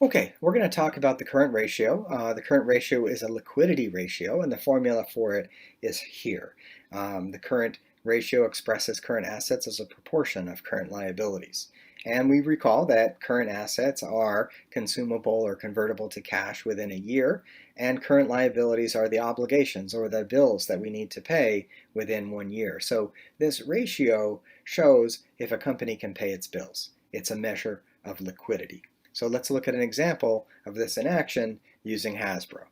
Okay, we're going to talk about the current ratio. The current ratio is a liquidity ratio, and the formula for it is here. The current ratio expresses current assets as a proportion of current liabilities. And we recall that current assets are consumable or convertible to cash within a year, and current liabilities are the obligations or the bills that we need to pay within 1 year. So this ratio shows if a company can pay its bills. It's a measure of liquidity. So let's look at an example of this in action using Hasbro.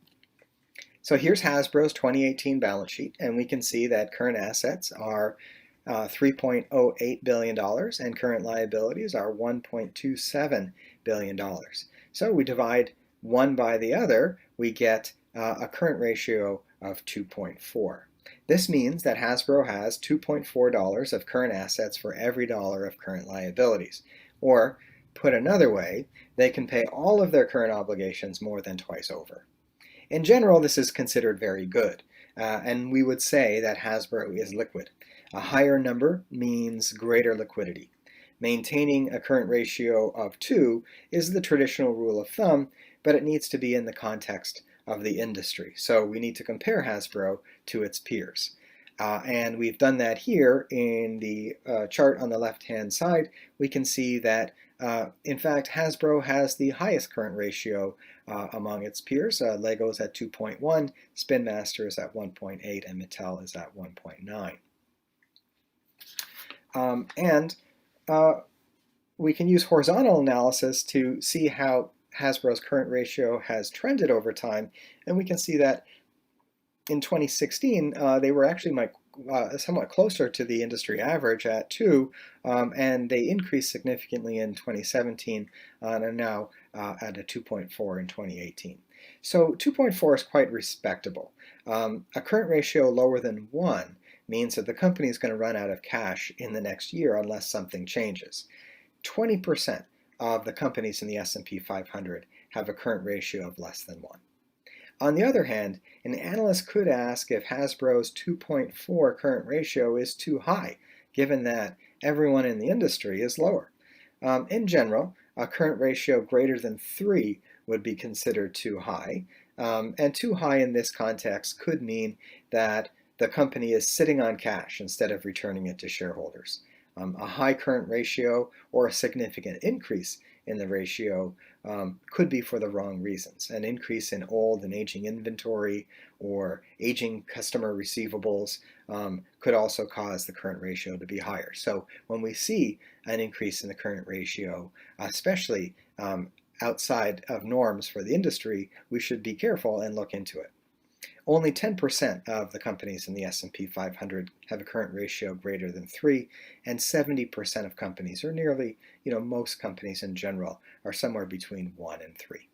So here's Hasbro's 2018 balance sheet, and we can see that current assets are $3.08 billion and current liabilities are $1.27 billion. So we divide one by the other, we get a current ratio of 2.4. This means that Hasbro has $2.4 of current assets for every dollar of current liabilities. Or, put another way, they can pay all of their current obligations more than twice over. In general, this is considered very good, and we would say that Hasbro is liquid. A higher number means greater liquidity. Maintaining a current ratio of 2 is the traditional rule of thumb, but it needs to be in the context of the industry. So we need to compare Hasbro to its peers. And we've done that here in the chart on the left-hand side. We can see that, in fact, Hasbro has the highest current ratio among its peers. Lego's at 2.1, Spin Master is at 1.8, and Mattel is at 1.9. We can use horizontal analysis to see how Hasbro's current ratio has trended over time, and we can see that in 2016, they were actually somewhat closer to the industry average at 2, and they increased significantly in 2017 and are now at a 2.4 in 2018. So 2.4 is quite respectable. A current ratio lower than 1 means that the company is going to run out of cash in the next year unless something changes. 20% of the companies in the S&P 500 have a current ratio of less than 1. On the other hand, an analyst could ask if Hasbro's 2.4 current ratio is too high, given that everyone in the industry is lower. In general, a current ratio greater than 3 would be considered too high, and too high in this context could mean that the company is sitting on cash instead of returning it to shareholders. A high current ratio or a significant increase in the ratio could be for the wrong reasons. An increase in old and aging inventory or aging customer receivables could also cause the current ratio to be higher. So when we see an increase in the current ratio, especially outside of norms for the industry, we should be careful and look into it. Only 10% of the companies in the S&P 500 have a current ratio greater than 3, and 70% of companies, or nearly, most companies in general, are somewhere between 1 and 3.